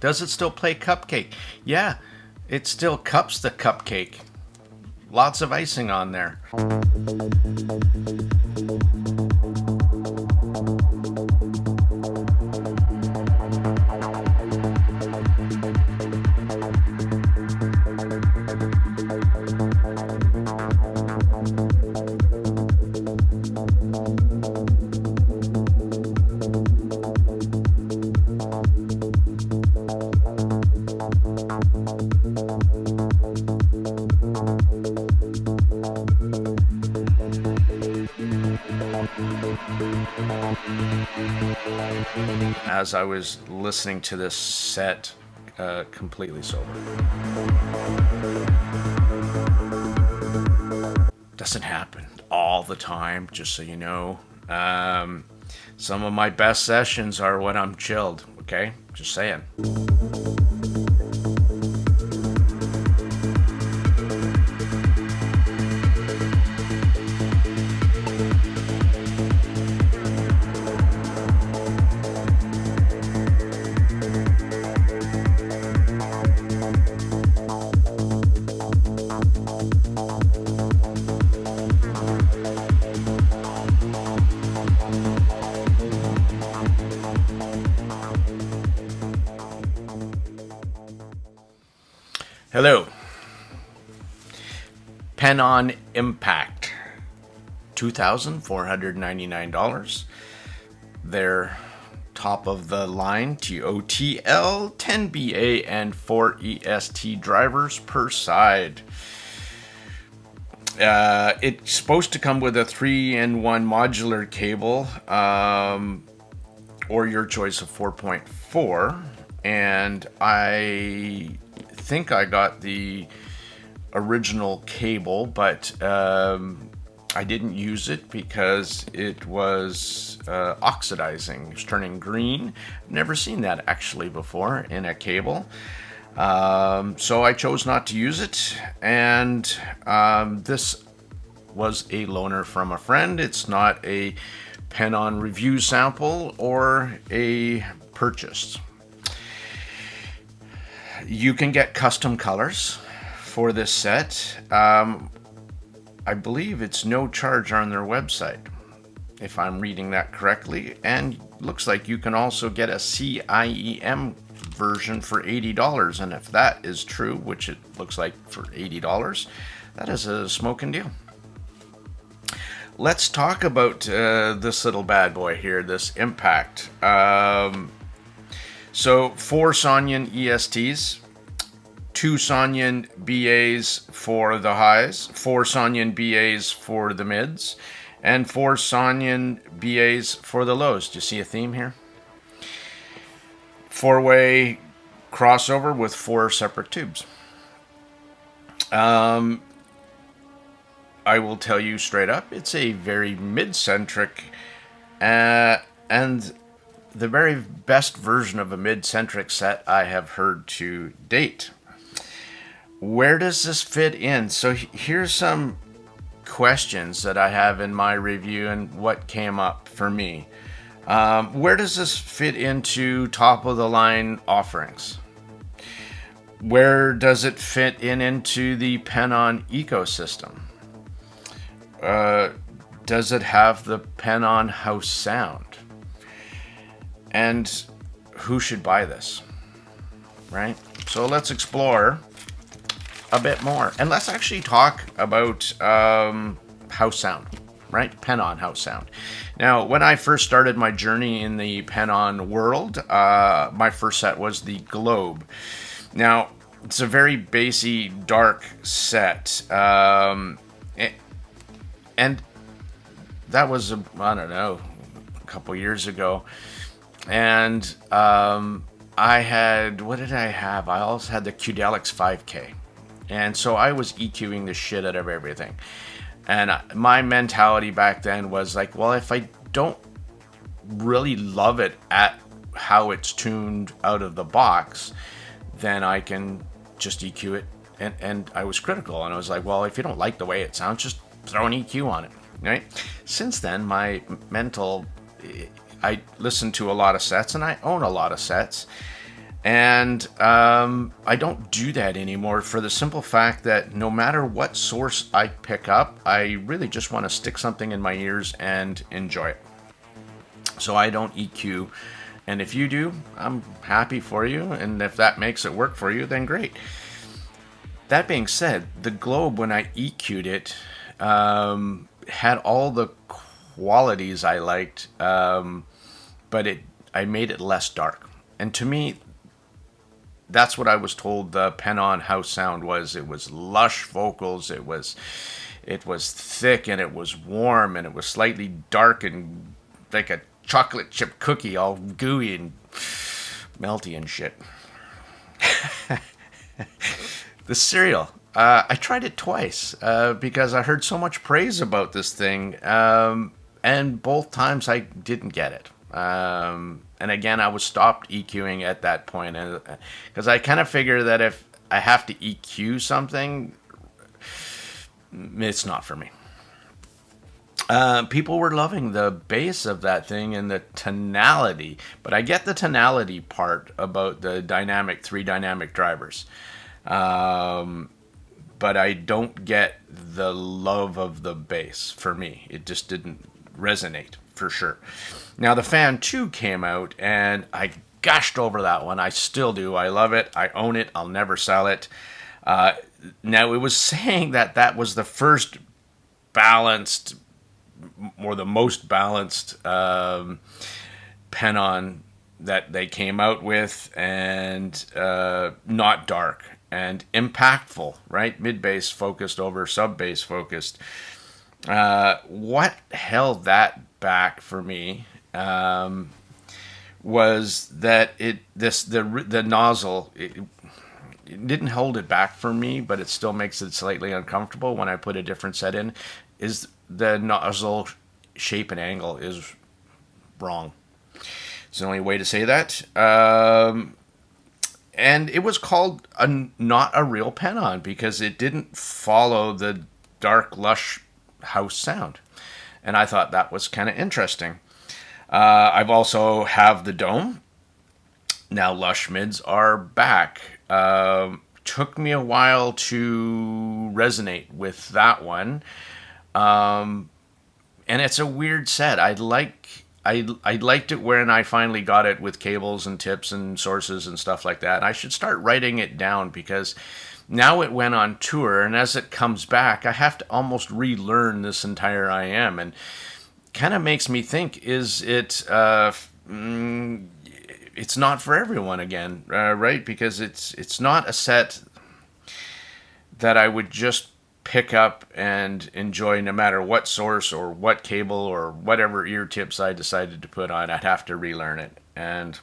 Does it still play Cupcake? Yeah, it still cups the cupcake. Lots of icing on there. As I was listening to this set completely sober. Doesn't happen all the time, just so you know. Some of my best sessions are when I'm chilled, okay? Just saying. Hello. PENON Impact, $2,499. Their top of the line TOTL, 10BA, and 4 EST drivers per side. It's supposed to come with a 3-in-1 modular cable, or your choice of 4.4, and I think I got the original cable, but I didn't use it because it was oxidizing. It was turning green. I've never seen that actually before in a cable. So I chose not to use it, and this was a loaner from a friend. It's not a PENON review sample or a purchase. You can get custom colors for this set. I believe it's no charge on their website, if I'm reading that correctly. And looks like you can also get a CIEM version for $80. And if that is true, which it looks like for $80, that is a smoking deal. Let's talk about this little bad boy here, this Impact. So 4 Sonyan ESTs, 2 Sonyan BAs for the highs, 4 Sonyan BAs for the mids, and 4 Sonyan BAs for the lows. Do you see a theme here? 4-way crossover with 4 separate tubes. I will tell you straight up, it's a very mid-centric and the very best version of a mid-centric set I have heard to date. Where does this fit in? So here's some questions that I have in my review and what came up for me. Where does this fit into top-of-the-line offerings? Where does it fit into the PENON ecosystem? Does it have the PENON house sound? And who should buy this, right? So let's explore a bit more. And let's actually talk about house sound, right? PENON house sound. Now, when I first started my journey in the PENON world, my first set was the Globe. Now, it's a very bassy, dark set. And that was, I don't know, a couple years ago. And I had, what did I have? I also had the Qdelix 5K. And so I was EQing the shit out of everything. And my mentality back then was like, well, if I don't really love it at how it's tuned out of the box, then I can just EQ it. And I was critical. And I was like, well, if you don't like the way it sounds, just throw an EQ on it, right? Since then, my mental... I listen to a lot of sets and I own a lot of sets, And I don't do that anymore for the simple fact that no matter what source I pick up, I really just want to stick something in my ears and enjoy it. So I don't EQ. And if you do, I'm happy for you. And if that makes it work for you, then great. That being said, the Globe, when I EQ'd it, had all the qualities I liked, but I made it less dark. And to me, that's what I was told the PENON house sound was. It was lush vocals. It was thick, and it was warm, and it was slightly dark and like a chocolate chip cookie, all gooey and melty and shit. The cereal. I tried it twice because I heard so much praise about this thing, and both times I didn't get it. And again, I was stopped EQing at that point, because I kind of figure that if I have to EQ something, it's not for me. People were loving the bass of that thing and the tonality, but I get the tonality part about the three dynamic drivers. But I don't get the love of the bass for me. It just didn't resonate for sure. Now the Fan 2 came out, and I gushed over that one. I still do. I love it. I own it. I'll never sell it. Now it was saying that that was the first balanced, or the most balanced PENON that they came out with, and not dark and impactful, right? Mid-bass focused over sub-bass focused. What held that back for me was that the nozzle, it didn't hold it back for me, but it still makes it slightly uncomfortable when I put a different set in, is the nozzle shape and angle is wrong. It's the only way to say that. And it was called not a real PENON because it didn't follow the dark, lush house sound. And I thought that was kind of interesting. I've also have the Dome. Now lush mids are back. Took me a while to resonate with that one. And it's a weird set. I liked it when I finally got it with cables and tips and sources and stuff like that. I should start writing it down because now it went on tour, and as it comes back, I have to almost relearn this entire IM, and kind of makes me think: is it? It's not for everyone again, right? Because it's not a set that I would just pick up and enjoy no matter what source or what cable or whatever ear tips I decided to put on. I'd have to relearn it, and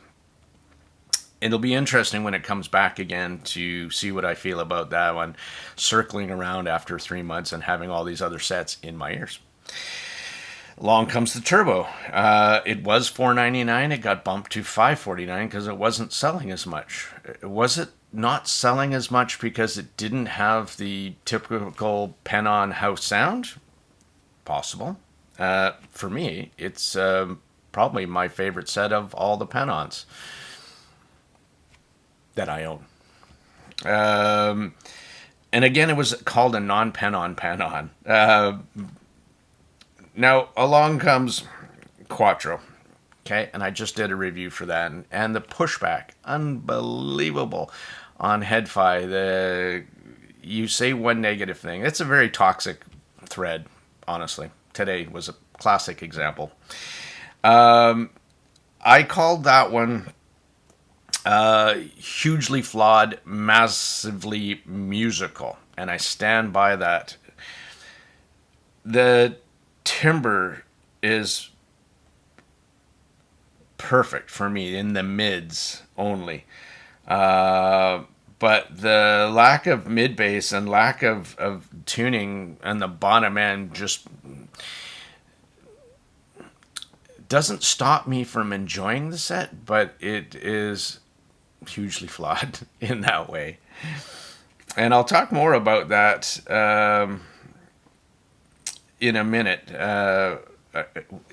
it'll be interesting when it comes back again to see what I feel about that one, circling around after 3 months and having all these other sets in my ears. Along comes the Turbo. It was $499. It got bumped to $549 because it wasn't selling as much. Was it not selling as much because it didn't have the typical PENON house sound? Possible. For me, it's probably my favorite set of all the PENONs that I own. And again, it was called a non-PENON PENON. Now, along comes Quattro. Okay, and I just did a review for that. And the pushback, unbelievable on HeadFi. You say one negative thing. It's a very toxic thread, honestly. Today was a classic example. I called that one hugely flawed, massively musical, and I stand by that. The timbre is perfect for me in the mids only. But the lack of mid bass and lack of tuning and the bottom end just doesn't stop me from enjoying the set, but it is hugely flawed in that way. And I'll talk more about that in a minute.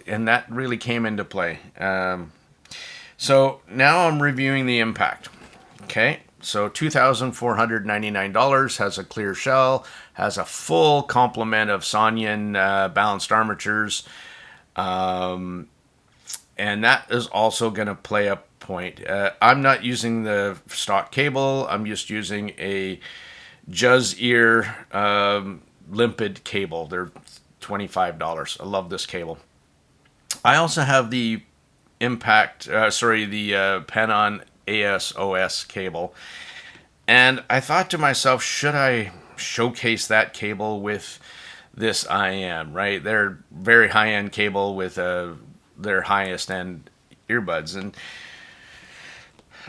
And that really came into play. So now I'm reviewing the Impact. Okay, so $2,499, has a clear shell, has a full complement of Sonyan balanced armatures, and that is also going to play a point. I'm not using the stock cable. I'm just using a Juz Ear limpid cable. They're $25. I love this cable. I also have the PENON ASOS cable. And I thought to myself, should I showcase that cable with this IM, right? They're very high-end cable with their highest-end earbuds. And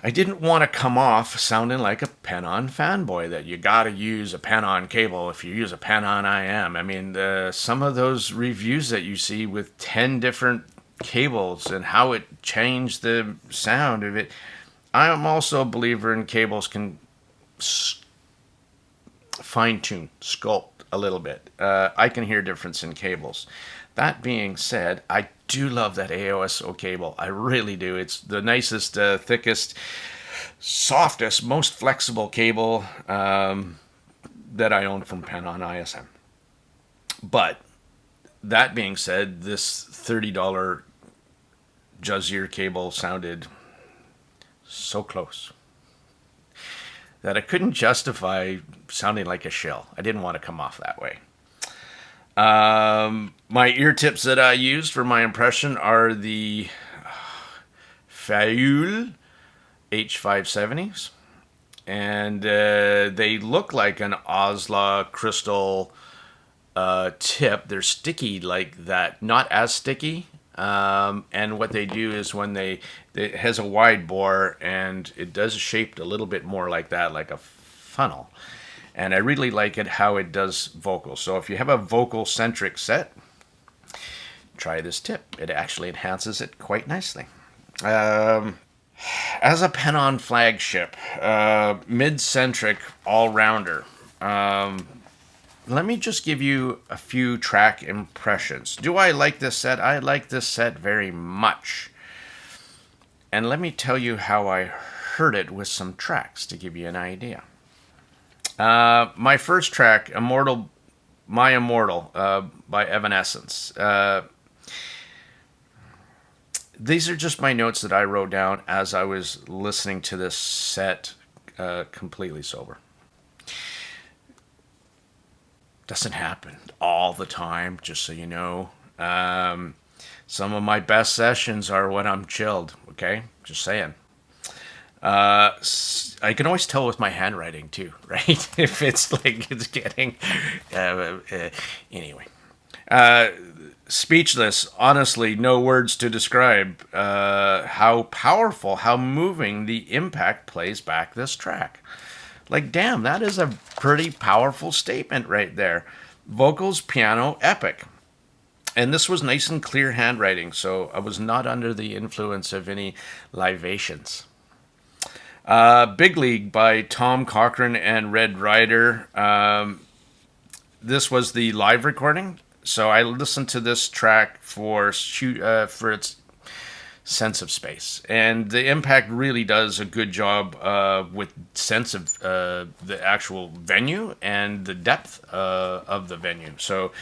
I didn't want to come off sounding like a PENON fanboy, that you got to use a PENON cable if you use a PENON IM. I mean, some of those reviews that you see with 10 different cables and how it changed the sound of it. I am also a believer in cables can fine-tune, sculpt a little bit. I can hear difference in cables. That being said, I do love that AOSO cable. I really do. It's the nicest, thickest, softest, most flexible cable that I own from PENON ISM. But that being said, this $30 Juz Ear cable sounded so close that I couldn't justify sounding like a shill. I didn't want to come off that way. My ear tips that I used for my impression are the Fayoul H570s. And they look like an Osla crystal tip. They're sticky like that. Not as sticky. And what they do is when it has a wide bore and it does shaped a little bit more like that, like a funnel. And I really like it how it does vocals. So if you have a vocal centric set, try this tip. It actually enhances it quite nicely. As a PENON flagship, mid-centric all-rounder, let me just give you a few track impressions. Do I like this set? I like this set very much. And let me tell you how I heard it with some tracks to give you an idea. My first track, My Immortal by Evanescence. These are just my notes that I wrote down as I was listening to this set completely sober. Doesn't happen all the time, just so you know. Some of my best sessions are when I'm chilled, okay? Just saying. I can always tell with my handwriting too, right? If it's like it's getting... anyway. Speechless, honestly, no words to describe how powerful, how moving the impact plays back this track. Like, damn, that is a pretty powerful statement right there. Vocals, piano, epic. And this was nice and clear handwriting, so I was not under the influence of any libations. Big League by Tom Cochrane and Red Ryder. This was the live recording, so I listened to this track for its sense of space, and the impact really does a good job with sense of the actual venue and the depth of the venue. So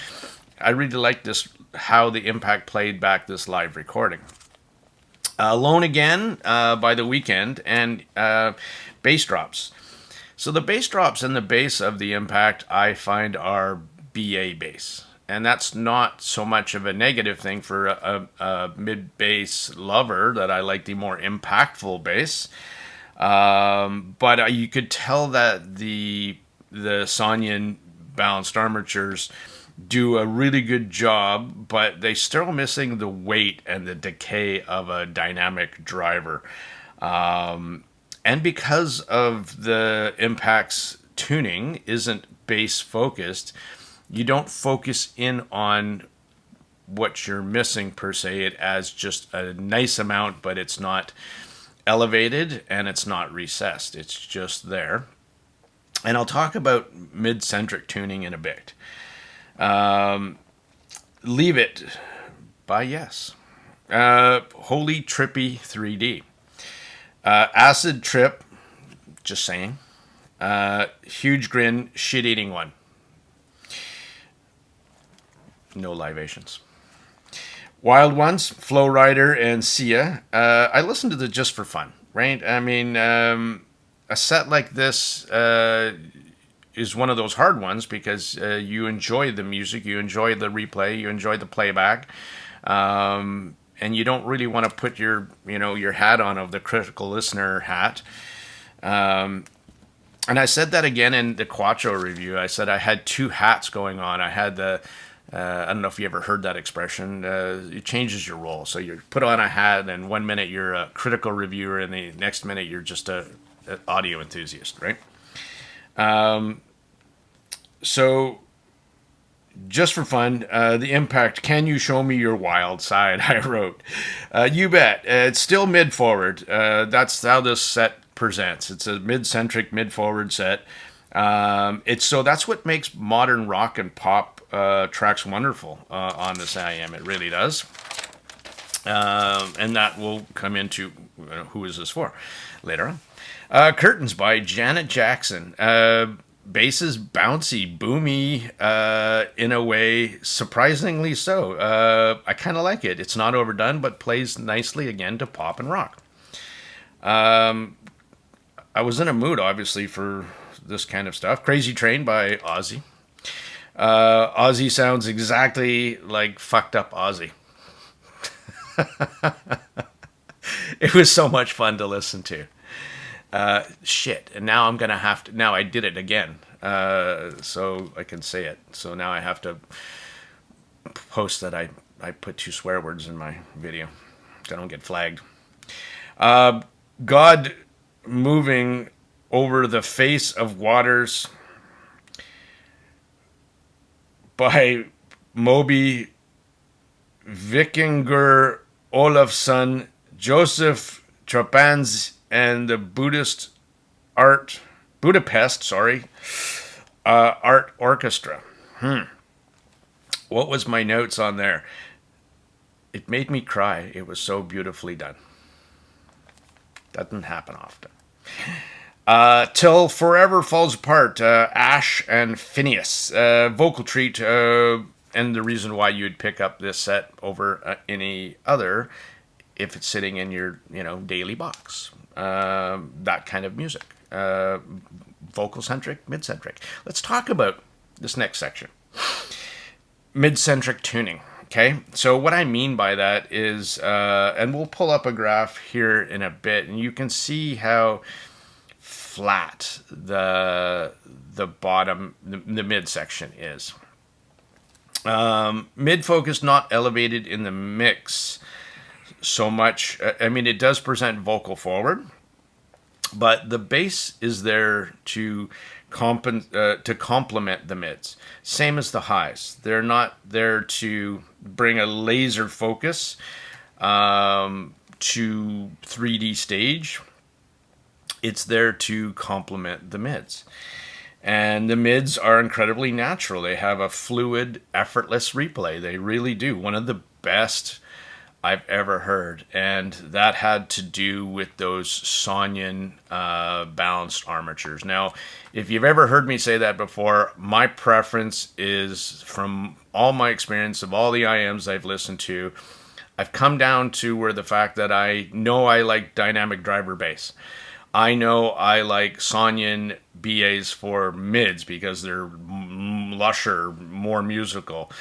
I really like this, how the impact played back this live recording. Alone Again by The Weeknd, and bass drops. So the bass drops and the bass of the impact I find are BA bass. And that's not so much of a negative thing for a mid-bass lover, that I like the more impactful bass. But you could tell that the Sonyan balanced armatures do a really good job, but they still missing the weight and the decay of a dynamic driver. And because of the impact's tuning isn't bass focused, you don't focus in on what you're missing per se. It as just a nice amount, but it's not elevated and it's not recessed. It's just there. And I'll talk about mid-centric tuning in a bit. Leave It by Yes. Holy Trippy 3D. Acid Trip, Just saying. Huge grin, shit-eating one. No libations. Wild Ones, Flow Rider, and Sia. I listened to this just for fun, right? I mean, a set like this is one of those hard ones because you enjoy the music, you enjoy the replay, you enjoy the playback, and you don't really want to put your hat on of the critical listener hat. And I said that again in the Quattro review. I said I had two hats going on. I had the I don't know if you ever heard that expression. It changes your role. So you put on a hat, and 1 minute you're a critical reviewer, and the next minute you're just an audio enthusiast, right? So just for fun, the Impact, Can You Show Me Your Wild Side, I wrote. You bet. It's still mid-forward. That's how this set presents. It's a mid-centric, mid-forward set. So that's what makes modern rock and pop tracks wonderful on this IM. It really does. And that will come into Who Is This For later on. Curtains by Janet Jackson. Bass is bouncy, boomy, in a way, surprisingly so. I kind of like it. It's not overdone, but plays nicely again to pop and rock. I was in a mood, obviously, for this kind of stuff. Crazy Train by Ozzy. Ozzy sounds exactly like fucked up Ozzy. It was so much fun to listen to. Shit, and now I'm gonna have to. Now I did it again, so I can say it. So now I have to post that I put 2 swear words in my video, so I don't get flagged. God Moving Over the Face of Waters by Moby Vikingur Olafsson, Joseph Trapans, and the Budapest Art Orchestra. What was my notes on there? It made me cry. It was so beautifully done. Doesn't happen often. Till Forever Falls Apart, Ash and Phineas. Vocal treat, and the reason why you'd pick up this set over any other if it's sitting in your daily box. That kind of music. Vocal-centric, mid-centric. Let's talk about this next section. Mid-centric tuning. Okay, so what I mean by that is, and we'll pull up a graph here in a bit, and you can see how flat the bottom, the midsection is. Mid focus not elevated in the mix so much. I mean, it does present vocal forward, but the bass is there to complement the mids. Same as the highs. They're not there to bring a laser focus to 3D stage. It's there to complement the mids. And the mids are incredibly natural. They have a fluid, effortless replay. They really do. One of the best I've ever heard. And that had to do with those Sonyan balanced armatures. Now, if you've ever heard me say that before, my preference is, from all my experience of all the IMs I've listened to, I've come down to where the fact that I know I like dynamic driver bass. I know I like Sonyan BAs for mids because they're lusher, more musical,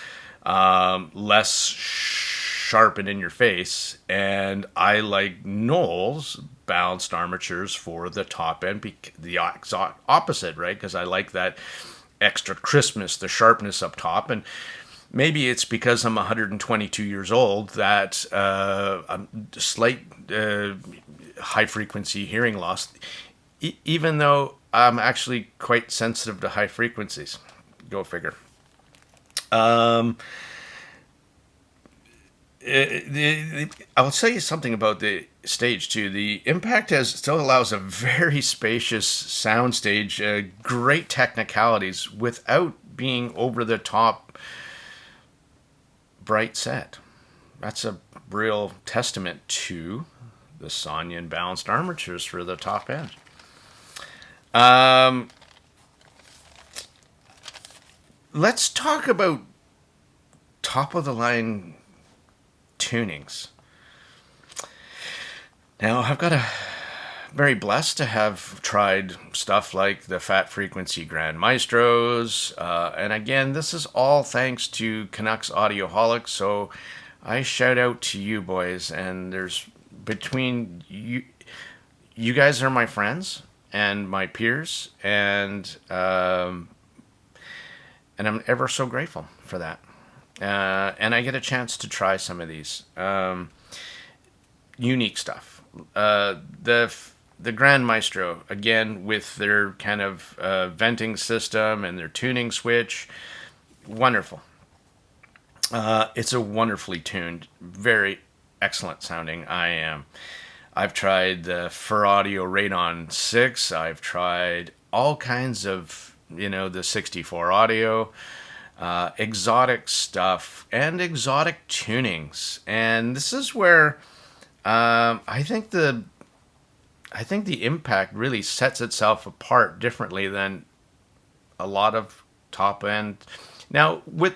less sharp and in your face. And I like Knowles balanced armatures for the top end, the exact opposite, right? Because I like that extra crispness, the sharpness up top. And maybe it's because I'm 122 years old that I'm slight high frequency hearing loss, even though I'm actually quite sensitive to high frequencies. Go figure. I'll tell you something about the stage too. The Impact still allows a very spacious sound stage, great technicalities without being over the top bright set. That's a real testament to the Sonyan balanced armatures for the top end. Um, let's talk about top of the line tunings. Now, I've got a very blessed to have tried stuff like the Fat Frequency Grand Maestros. And again, this is all thanks to Canucks Audioholics. So I shout out to you boys. And there's between you guys are my friends and my peers. And I'm ever so grateful for that. And I get a chance to try some of these unique stuff. The Grand Maestro, again, with their kind of venting system and their tuning switch, wonderful. It's a wonderfully tuned, very excellent sounding IM. I've tried the Fur Audio Radon 6. I've tried all kinds of, the 64 Audio, exotic stuff, and exotic tunings. And this is where I think the impact really sets itself apart differently than a lot of top end. Now, with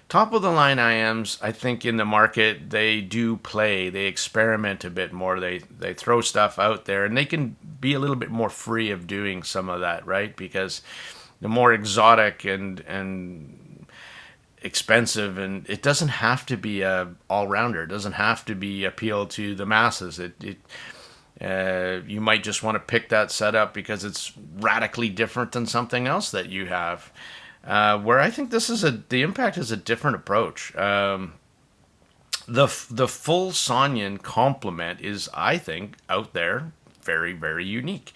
top of the line IMs, I think in the market they experiment a bit more. They throw stuff out there, and they can be a little bit more free of doing some of that, right? Because the more exotic and expensive, and it doesn't have to be a all-rounder. It doesn't have to be appeal to the masses. You might just want to pick that setup because it's radically different than something else that you have. Where I think the impact is a different approach. The full Sonyan complement is, I think, out there very, very unique.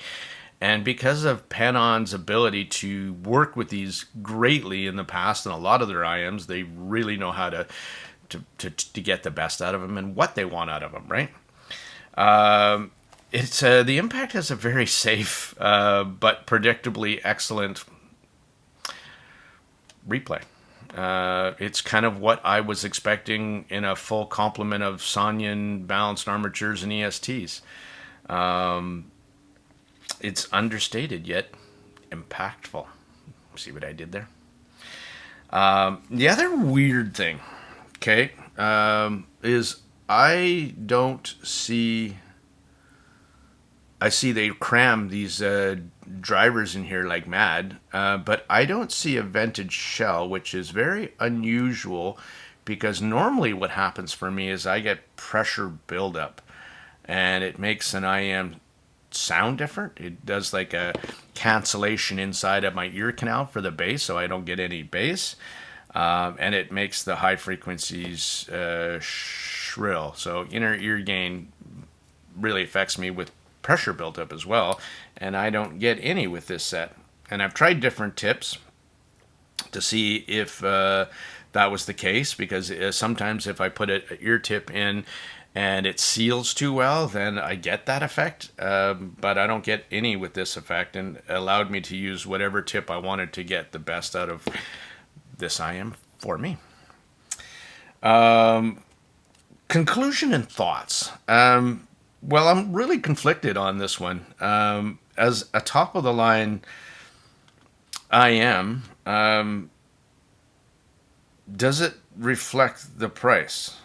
And because of PENON's ability to work with these greatly in the past and a lot of their IMs, they really know how to get the best out of them and what they want out of them, right? It's the impact has a very safe but predictably excellent replay. It's kind of what I was expecting in a full complement of Sonyan balanced armatures and ESTs. It's understated yet impactful. See what I did there? The other weird thing, okay, is I see they cram these drivers in here like mad, but I don't see a vented shell, which is very unusual because normally what happens for me is I get pressure buildup and it makes an IM sound different. It does like a cancellation inside of my ear canal for the bass, so I don't get any bass, and it makes the high frequencies shrill. So inner ear gain really affects me with pressure buildup as well, and I don't get any with this set. And I've tried different tips to see if that was the case, because sometimes if I put an ear tip in and it seals too well, then I get that effect, but I don't get any with this effect, and allowed me to use whatever tip I wanted to get the best out of this IM for me. Conclusion and thoughts. Well, I'm really conflicted on this one. As a top-of-the-line IM, does it reflect the price?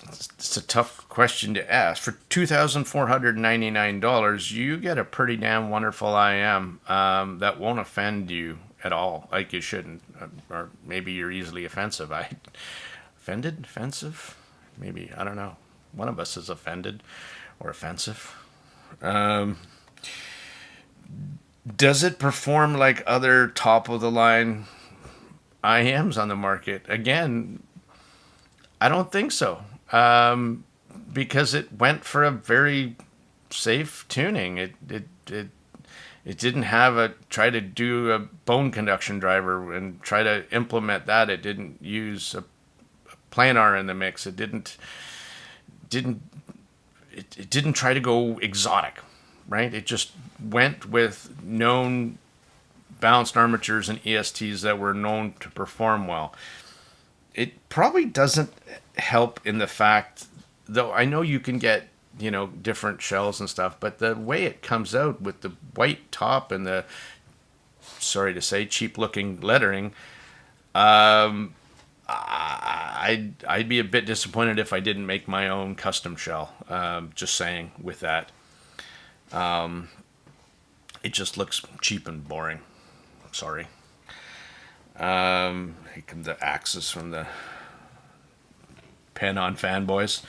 It's a tough question to ask. For $2,499, you get a pretty damn wonderful IM that won't offend you at all, like you shouldn't. Or maybe you're easily offensive. Offensive? Maybe, I don't know. One of us is offended or offensive. Does it perform like other top-of-the-line IMs on the market? Again, I don't think so. Because it went for a very safe tuning. It didn't try to do a bone conduction driver and try to implement that. It didn't use a planar in the mix. It didn't try to go exotic, right? It just went with known balanced armatures and ESTs that were known to perform well. It probably doesn't help in the fact, though I know you can get, you know, different shells and stuff, but the way it comes out with the white top and the, sorry to say, cheap looking lettering, I'd be a bit disappointed if I didn't make my own custom shell. Just saying with that. It just looks cheap and boring. Sorry. Here come the axes from the PENON fanboys.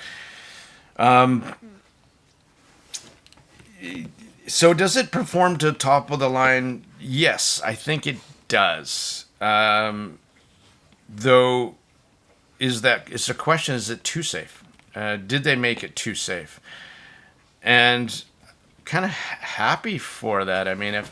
So does it perform to top of the line? Yes, I think it does. Though, is the question, is it too safe? Did they make it too safe? And kind of happy for that. I mean, if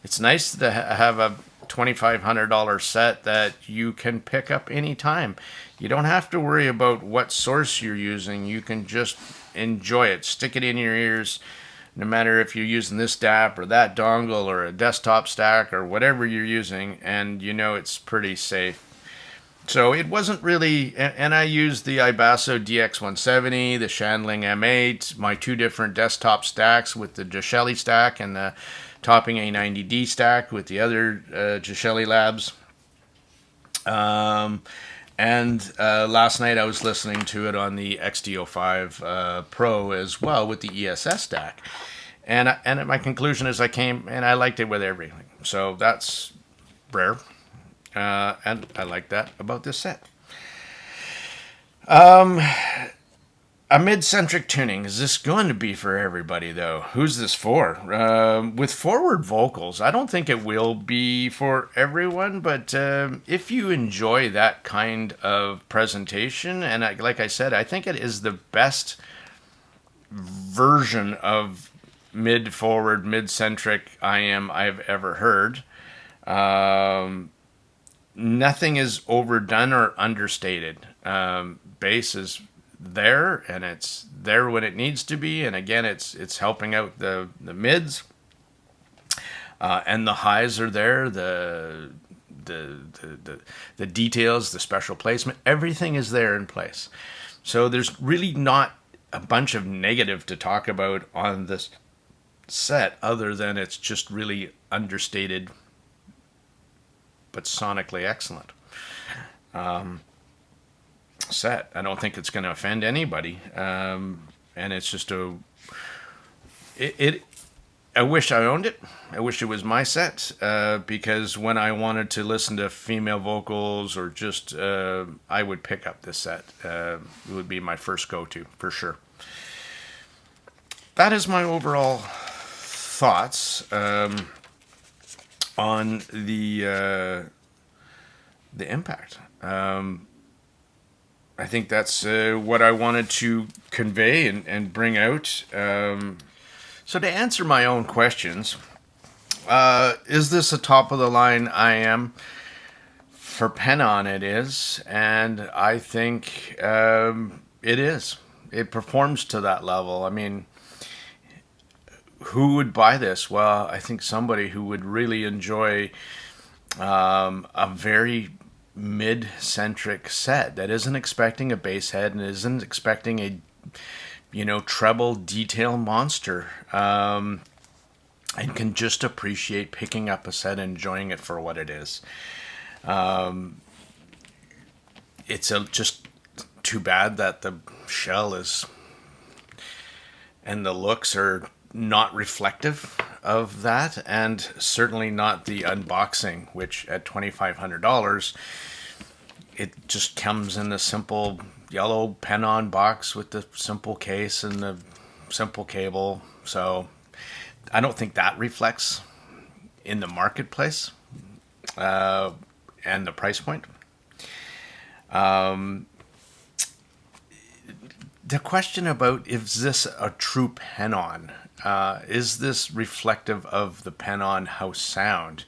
it's nice to have a $2,500 set that you can pick up anytime. You don't have to worry about what source you're using. You can just enjoy it. Stick it in your ears, no matter if you're using this DAP or that dongle or a desktop stack or whatever you're using, and you know it's pretty safe. So it wasn't really, and I used the Ibasso DX170, the Shandling M8, my two different desktop stacks with the Geshelli stack and the Topping A90D stack with the other Geshelli Labs. And last night I was listening to it on the XD05 Pro as well with the ESS stack. And my conclusion is I liked it with everything. So that's rare. And I like that about this set. A mid-centric tuning, is this going to be for everybody, though? Who's this for? With forward vocals, I don't think it will be for everyone, but if you enjoy that kind of presentation, and like I said, I think it is the best version of mid-forward, mid-centric I've ever heard. Nothing is overdone or understated. Bass is there, and it's there when it needs to be, and again it's helping out the mids, and the highs are there, the details, the special placement, everything is there in place. So there's really not a bunch of negative to talk about on this set other than it's just really understated but sonically excellent set. I don't think it's going to offend anybody, and it's just I wish I owned it. I wish it was my set, because when I wanted to listen to female vocals or just I would pick up this set. It would be my first go-to for sure. That is my overall thoughts on the impact. I think that's what I wanted to convey and bring out. So to answer my own questions, is this a top-of-the-line IM? For PENON it is, and I think it is. It performs to that level. I mean, who would buy this? Well, I think somebody who would really enjoy a very mid-centric set that isn't expecting a bass head and isn't expecting a, you know, treble detail monster, and can just appreciate picking up a set and enjoying it for what it is. It's just too bad that the shell is and the looks are not reflective of that, and certainly not the unboxing, which at $2,500 it just comes in the simple yellow PENON box with the simple case and the simple cable. So I don't think that reflects in the marketplace and the price point. The question about, is this a true PENON? Is this reflective of the PENON house sound?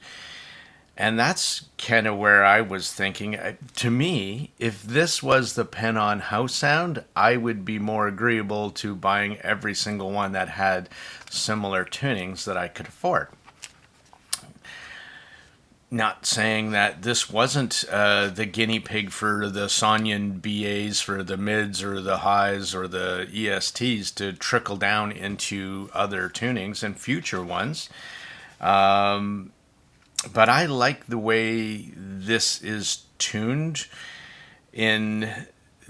And that's kind of where I was thinking. To me, if this was the PENON house sound, I would be more agreeable to buying every single one that had similar tunings that I could afford. not saying that this wasn't the guinea pig for the Sonyan BAs for the mids or the highs or the ESTs to trickle down into other tunings and future ones. But I like the way this is tuned in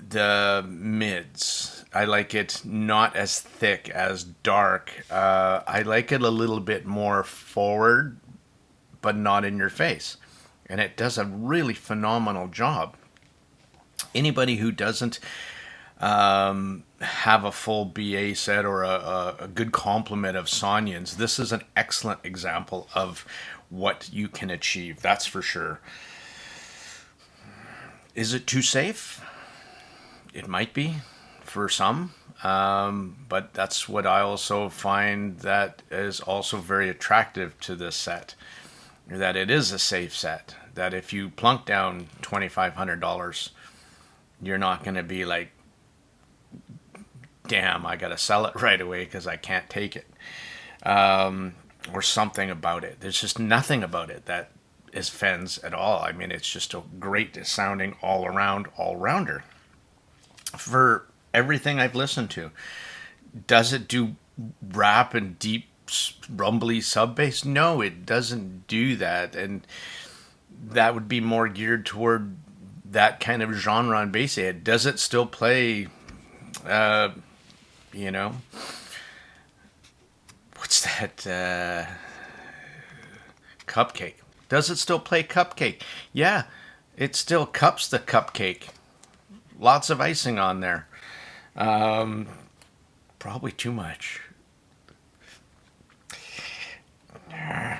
the mids. I like it not as thick, as dark. I like it a little bit more forward, but not in your face. And it does a really phenomenal job. Anybody who doesn't have a full BA set or a good complement of Sonyans, this is an excellent example of what you can achieve. That's for sure. Is it too safe? It might be for some, but that's what I also find that is also very attractive to this set, that it is a safe set, that if you plunk down $2,500, you're not going to be like, damn, I got to sell it right away because I can't take it, or something about it. There's just nothing about it that is Fens at all. I mean, it's just a great sounding all-rounder. For everything I've listened to, does it do rap and deep, rumbly sub bass? No, it doesn't do that, and that would be more geared toward that kind of genre on bass. Does it still play, you know, what's that, Cupcake? Does it still play Cupcake? Yeah, it still cups the cupcake. Lots of icing on there. Probably too much. I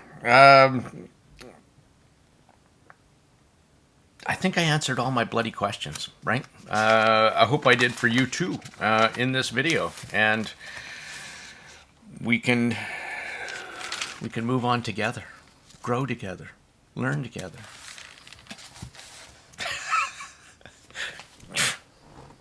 think I answered all my bloody questions, right? I hope I did for you too in this video, and we can move on together, grow together, learn together.